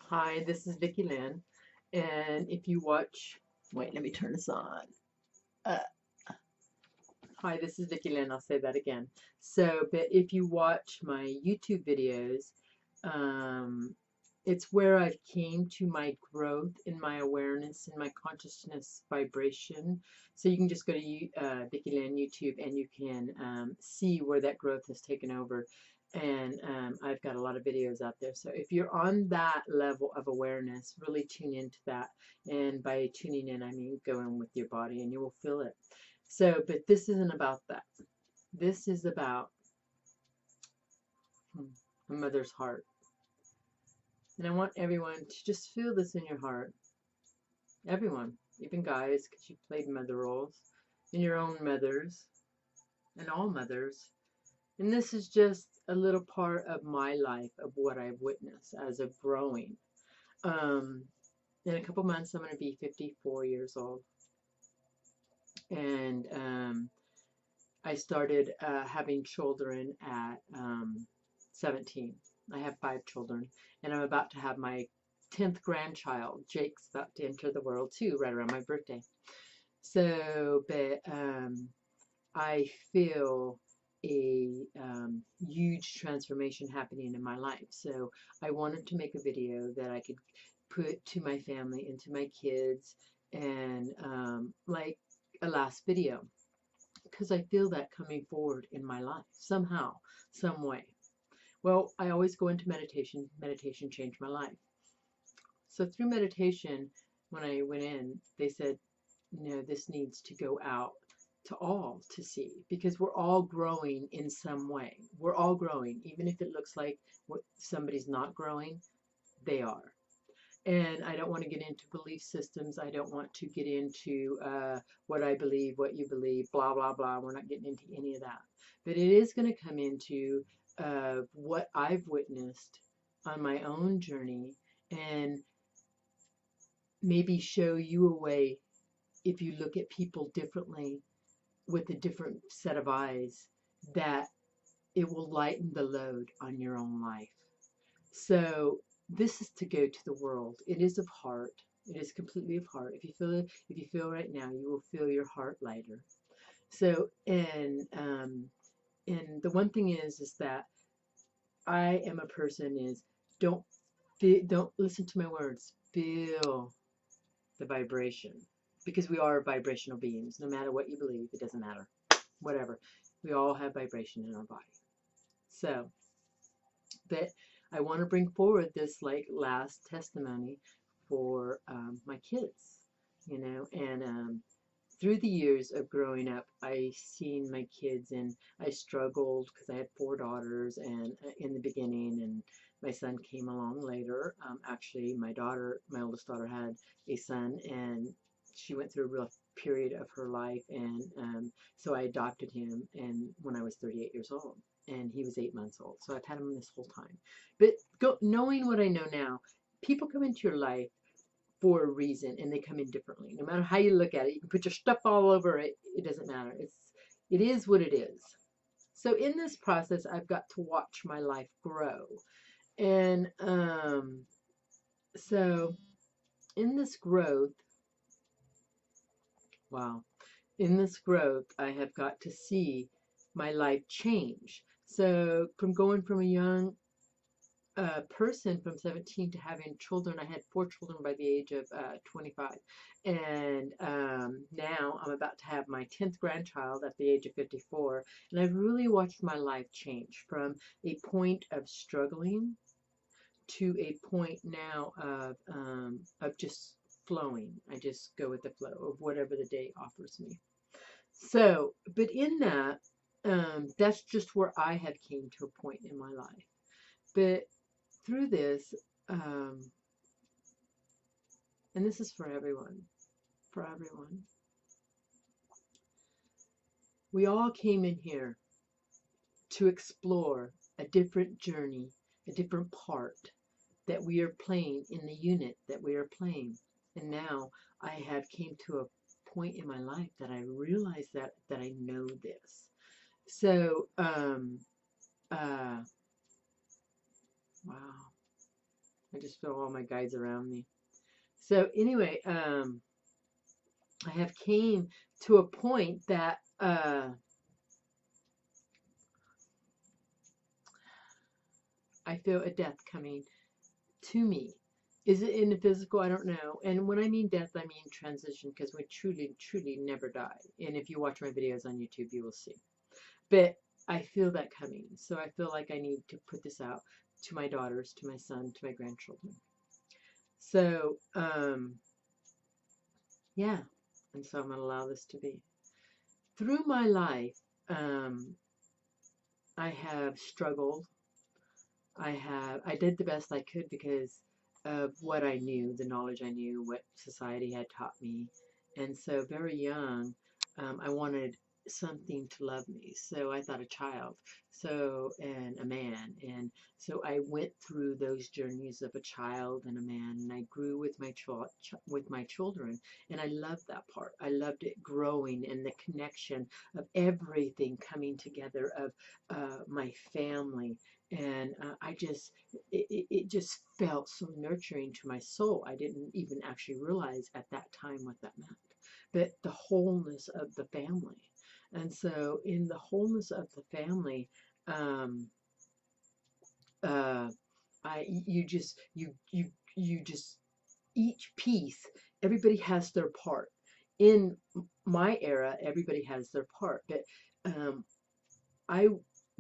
Hi, this is Vicki Lynn, and if you watch, wait, let me turn this on. Uh, Hi, this is Vicki Lynn. I'll say that again. But if you watch my YouTube videos, um, it's where I came to my growth in my awareness and my consciousness vibration. So you can just go to Vicki Lynn YouTube and you can see where that growth has taken over. And I've got a lot of videos out there. So if you're on that level of awareness, really tune into that. And by tuning in, I mean go in with your body and you will feel it. But this isn't about that. This is about a mother's heart. And I want everyone to just feel this in your heart. Everyone, even guys, because you've played mother roles, and your own mothers, and all mothers. And this is just a little part of my life, of what I've witnessed as of growing. In a couple months, I'm going to be 54 years old. And I started having children at 17. I have 5 children, and I'm about to have my 10th grandchild. Jake's about to enter the world too, right around my birthday. But I feel a huge transformation happening in my life. So I wanted to make a video that I could put to my family and to my kids, and like a last video, because I feel that coming forward in my life somehow, some way. Well, I always go into meditation. Meditation changed my life. So through meditation, when I went in, they said, no, this needs to go out to all to see, because we're all growing in some way. We're all growing, even if it looks like somebody's not growing, they are. And I don't want to get into belief systems. I don't want to get into what I believe, what you believe, blah, blah, blah. We're not getting into any of that. But it is going to come into what I've witnessed on my own journey, and maybe show you a way, if you look at people differently with a different set of eyes, that it will lighten the load on your own life. So this is to go to the world. It is of heart. It is completely of heart. If you feel it, if you feel right now, you will feel your heart lighter. So and the one thing is that I am a person is don't don't listen to my words. Feel the vibration, because we are vibrational beings. No matter what you believe, it doesn't matter. Whatever, we all have vibration in our body. So but I want to bring forward this like last testimony for my kids, and through the years of growing up, I seen my kids, and I struggled because I had 4 daughters, and in the beginning, and my son came along later. Actually, my oldest daughter had a son, and she went through a real period of her life, and so I adopted him, and when I was 38 years old, and he was 8 months old. So I've had him this whole time. But knowing what I know now, people come into your life for a reason, and they come in differently. No matter how you look at it, you can put your stuff all over it. It doesn't matter. It is what it is. So in this process, I've got to watch my life grow, and so in this growth, wow, in this growth, I have got to see my life change. So from going from a young person from 17 to having children. I had 4 children by the age of 25. And now I'm about to have my 10th grandchild at the age of 54. And I've really watched my life change from a point of struggling to a point now of just flowing. I just go with the flow of whatever the day offers me. So, but in that, that's just where I have came to a point in my life. But through this, um, and this is for everyone, we all came in here to explore a different journey, a different part that we are playing in the unit that we are playing. And now I have came to a point in my life that I realize that I know this. So, wow. I just feel all my guides around me. So anyway, I have came to a point that I feel a death coming to me. Is it in the physical? I don't know. And when I mean death, I mean transition, because we truly, truly never die. And if you watch my videos on YouTube, you will see. But I feel that coming. So I feel like I need to put this out to my daughters, to my son, to my grandchildren. So, yeah. And so I'm going to allow this to be. Through my life, I have struggled. I did the best I could because of what I knew, the knowledge I knew, what society had taught me. And so very young, I wanted something to love me. So I thought a child, and a man. And so I went through those journeys of a child and a man, and I grew with with my children. And I loved that part. I loved it growing and the connection of everything coming together, of my family. And it just felt so nurturing to my soul. I didn't even actually realize at that time what that meant, but the wholeness of the family. And so in the wholeness of the family, um, uh, you just, each piece, everybody has their part. In my era, everybody has their part, but I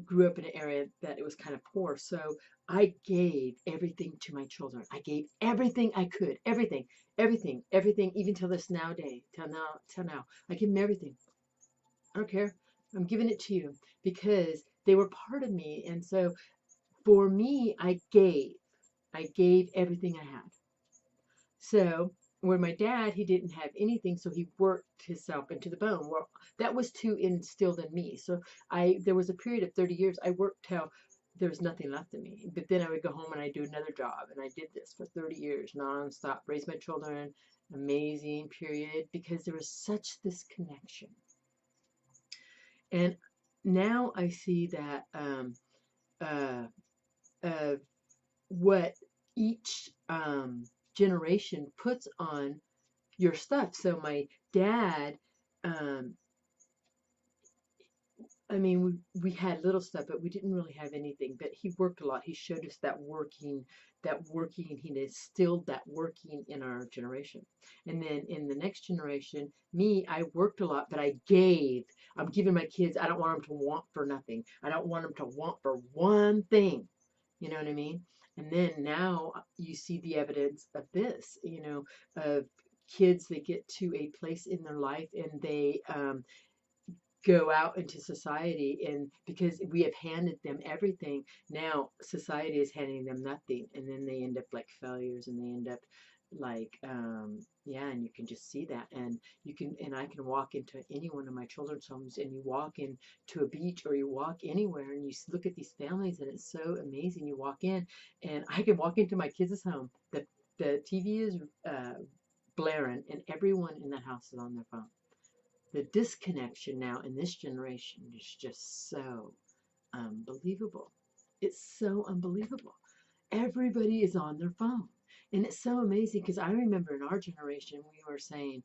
grew up in an area that it was kind of poor, so I gave everything to my children. I gave everything I could, everything, everything, everything, even till this nowadays, till now. I give them everything. I don't care. I'm giving it to you because they were part of me, and so for me, I gave. I gave everything I had. So where my dad, he didn't have anything, so he worked himself into the bone. Well, that was too instilled in me. So there was a period of 30 years I worked till there was nothing left of me. But then I would go home and I'd do another job, and I did this for 30 years nonstop, raised my children, amazing period, because there was such this connection. And now I see that uh, uh, what each generation puts on your stuff. So my dad, um, I mean, we had little stuff, but we didn't really have anything. But he worked a lot. He showed us that working. He instilled that working in our generation. And then in the next generation, me, I worked a lot, but I gave. I'm giving my kids. I don't want them to want for nothing. I don't want them to want for one thing. You know what I mean? And then now you see the evidence of this. Of kids that get to a place in their life and they go out into society, and because we have handed them everything, now society is handing them nothing, and then they end up like failures, and they end up like yeah, and you can just see that. And I can walk into any one of my children's homes, and you walk into a beach or you walk anywhere and you look at these families, and it's so amazing. You walk in, and I can walk into my kids' home, the TV is blaring, and everyone in that house is on their phone. The disconnection now in this generation is just so unbelievable. It's so unbelievable. Everybody is on their phone. And it's so amazing, because I remember in our generation, we were saying,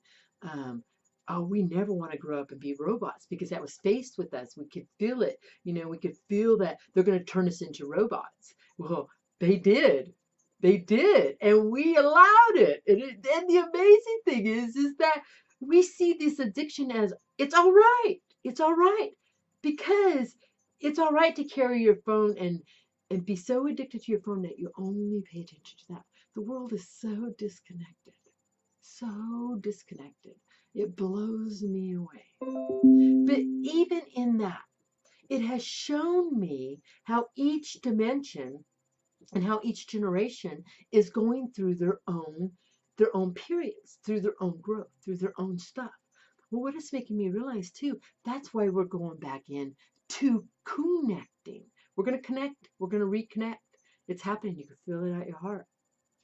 oh, we never want to grow up and be robots, because that was faced with us. We could feel it. We could feel that they're going to turn us into robots. Well, they did. They did. And we allowed it. And the amazing thing is that we see this addiction as it's all right. It's all right. Because it's all right to carry your phone and be so addicted to your phone that you only pay attention to that. The world is so disconnected. So disconnected. It blows me away. But even in that, it has shown me how each dimension and how each generation is going through their own periods, through their own growth, through their own stuff. Well, what it's making me realize too, that's why we're going back in to connecting. We're going to connect. We're going to reconnect. It's happening. You can feel it out your heart.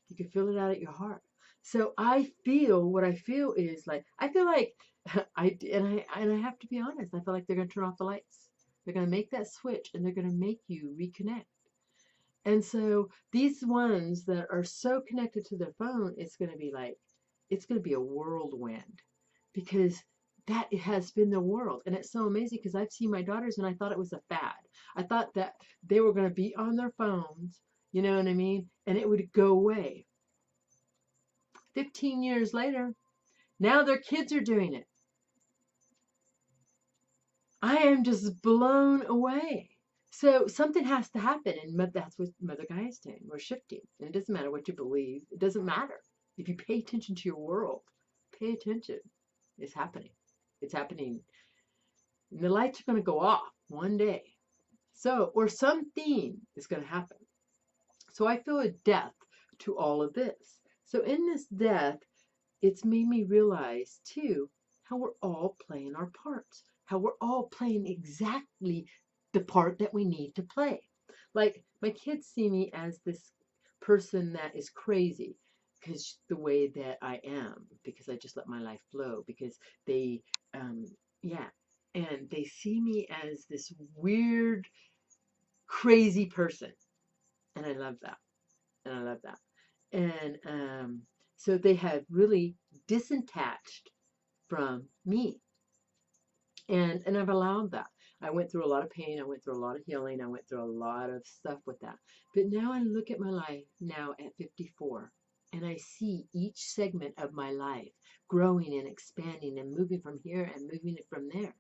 You can feel it out at your heart. So what I feel is like, I feel like I have to be honest. I feel like they're going to turn off the lights. They're going to make that switch, and they're going to make you reconnect. And so these ones that are so connected to their phone, it's going to be like, it's going to be a whirlwind because that has been the world. And it's so amazing because I've seen my daughters and I thought it was a fad. I thought that they were going to be on their phones, you know what I mean? And it would go away. 15 years later, now their kids are doing it. I am just blown away. So something has to happen, and that's what Mother Gaia is doing. We're shifting, and it doesn't matter what you believe. It doesn't matter. If you pay attention to your world, pay attention. It's happening. It's happening. And the lights are going to go off one day. So, or something is going to happen. So I feel a death to all of this. So in this death, it's made me realize too how we're all playing our parts, how we're all playing exactly the part that we need to play. Like my kids see me as this person that is crazy because the way that I am, because I just let my life flow, because they, yeah, and they see me as this weird, crazy person. And I love that. And I love that. And so they have really disattached from me. And I've allowed that. I went through a lot of pain. I went through a lot of healing. I went through a lot of stuff with that. But now I look at my life now at 54 and I see each segment of my life growing and expanding and moving from here and moving it from there.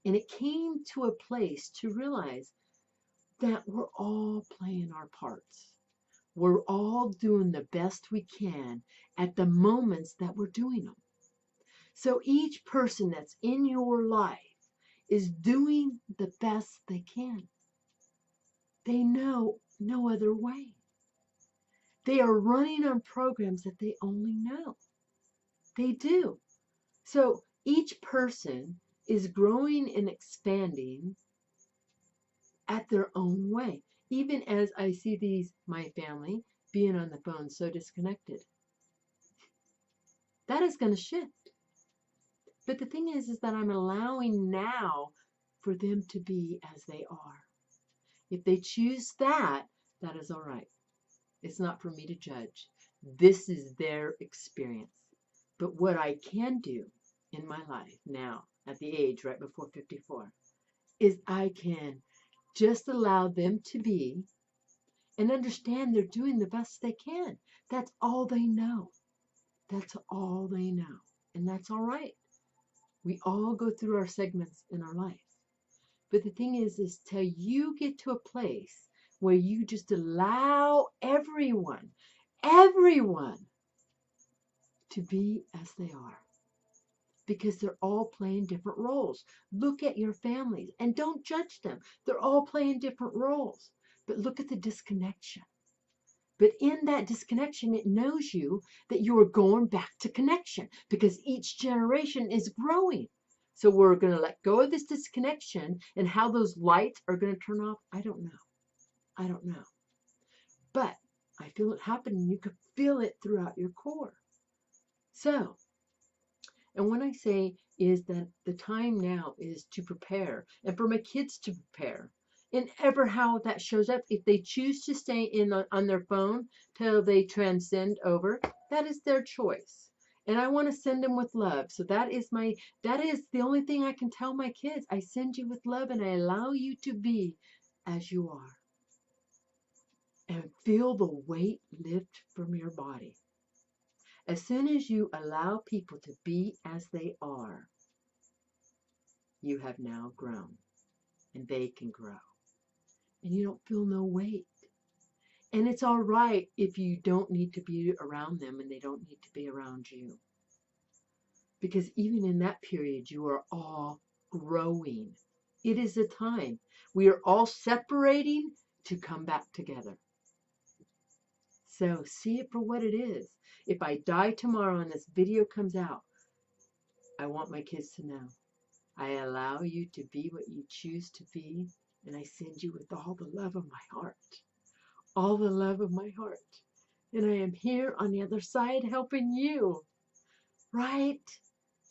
And it came to a place to realize that we're all playing our parts. We're all doing the best we can at the moments that we're doing them. So each person that's in your life is doing the best they can. They know no other way. They are running on programs that they only know. They do. So each person is growing and expanding at their own way. Even as I see my family, being on the phone so disconnected. That is going to shift. But the thing is that I'm allowing now for them to be as they are. If they choose that, that is all right. It's not for me to judge. This is their experience. But what I can do in my life now, at the age right before 54, is I can just allow them to be and understand they're doing the best they can. That's all they know. That's all they know. And that's all right. We all go through our segments in our life. But the thing is till you get to a place where you just allow everyone to be as they are. Because they're all playing different roles. Look at your families and don't judge them. They're all playing different roles. But look at the disconnection. But in that disconnection, it knows you that you are going back to connection because each generation is growing. So we're going to let go of this disconnection, and how those lights are going to turn off, I don't know. I don't know. But I feel it happening. You could feel it throughout your core. So, and what I say is that the time now is to prepare and for my kids to prepare. And ever how that shows up, if they choose to stay in on their phone till they transcend over, that is their choice. And I want to send them with love. So that is the only thing I can tell my kids. I send you with love and I allow you to be as you are. And feel the weight lift from your body. As soon as you allow people to be as they are, you have now grown and they can grow. And you don't feel no weight. And it's all right if you don't need to be around them and they don't need to be around you. Because even in that period, you are all growing. It is a time. We are all separating to come back together. So see it for what it is. If I die tomorrow and this video comes out, I want my kids to know. I allow you to be what you choose to be, and I send you with all the love of my heart. All the love of my heart. And I am here on the other side helping you. Right?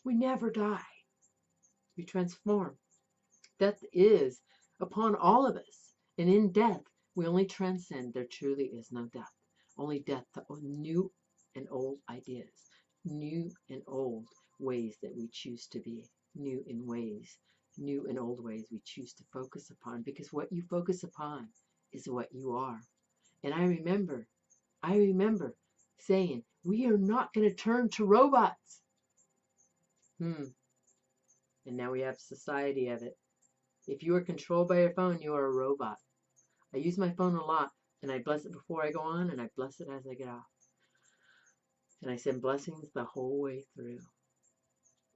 We never die. We transform. Death is upon all of us. And in death, We only transcend. There truly is no death. Only death to new and old ideas, new and old ways that we choose to be, new and old ways we choose to focus upon, because what you focus upon is what you are. And I remember saying, we are not going to turn to robots. And now we have society of it. If you are controlled by your phone, you are a robot. I use my phone a lot, and I bless it before I go on, and I bless it as I get off. And I send blessings the whole way through.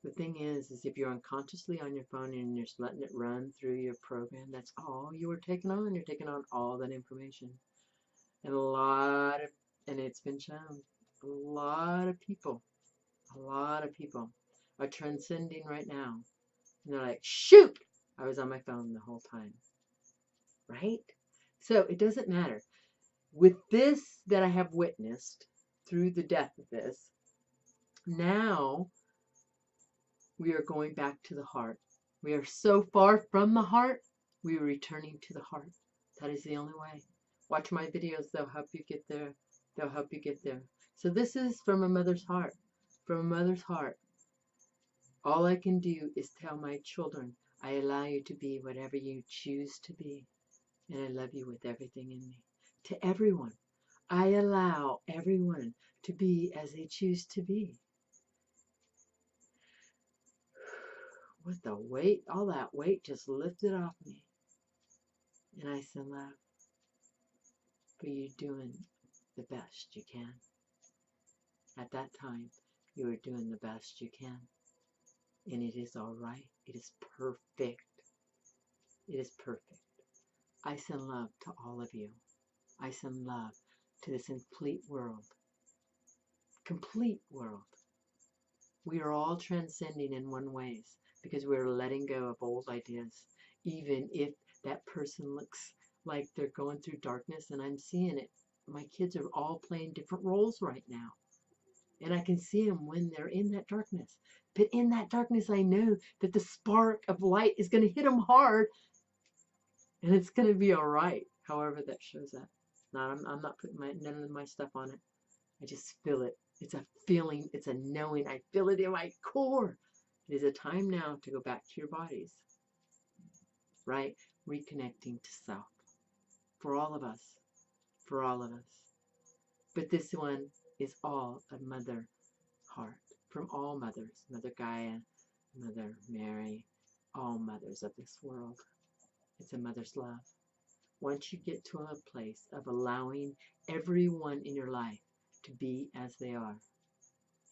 The thing is if you're unconsciously on your phone and you're just letting it run through your program, that's all you were taking on. You're taking on all that information. And and it's been shown, a lot of people are transcending right now. And they're like, shoot, I was on my phone the whole time. Right? So it doesn't matter. With this that I have witnessed through the death of this, now we are going back to the heart. We are so far from the heart, we are returning to the heart. That is the only way. Watch my videos, they'll help you get there. They'll help you get there. So this is from a mother's heart. From a mother's heart. All I can do is tell my children, I allow you to be whatever you choose to be. And I love you with everything in me. To everyone, I allow everyone to be as they choose to be. With the weight, all that weight just lifted off me. And I send love. For you doing the best you can. At that time, you are doing the best you can. And it is all right. It is perfect. It is perfect. I send love to all of you. I send love to this complete world. Complete world. We are all transcending in one ways because we're letting go of old ideas. Even if that person looks like they're going through darkness, and I'm seeing it. My kids are all playing different roles right now. And I can see them when they're in that darkness. But in that darkness, I know that the spark of light is going to hit them hard. And it's going to be all right, however that shows up. I'm not putting none of my stuff on it. I just feel it. It's a feeling. It's a knowing. I feel it in my core. It is a time now to go back to your bodies. Right? Reconnecting to self. For all of us. For all of us. But this one is all a mother heart. From all mothers. Mother Gaia, Mother Mary, all mothers of this world. It's a mother's love. Once you get to a place of allowing everyone in your life to be as they are,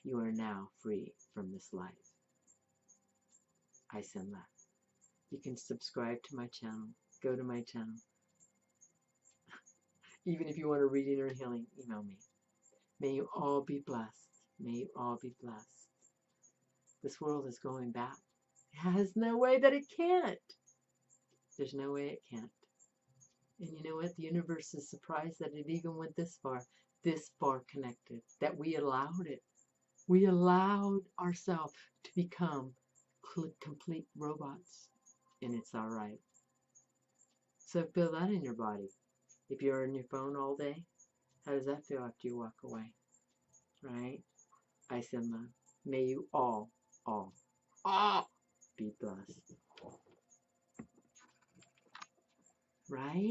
you are now free from this life. I send love. You can subscribe to my channel. Go to my channel. Even if you want a reading or healing, email me. May you all be blessed. May you all be blessed. This world is going back. It has no way that it can't. There's no way it can't. And you know what? The universe is surprised that it even went this far connected, that we allowed it. We allowed ourselves to become complete robots. And it's all right. So feel that in your body. If you're on your phone all day, how does that feel after you walk away? Right? I send love. May you all be blessed. Right?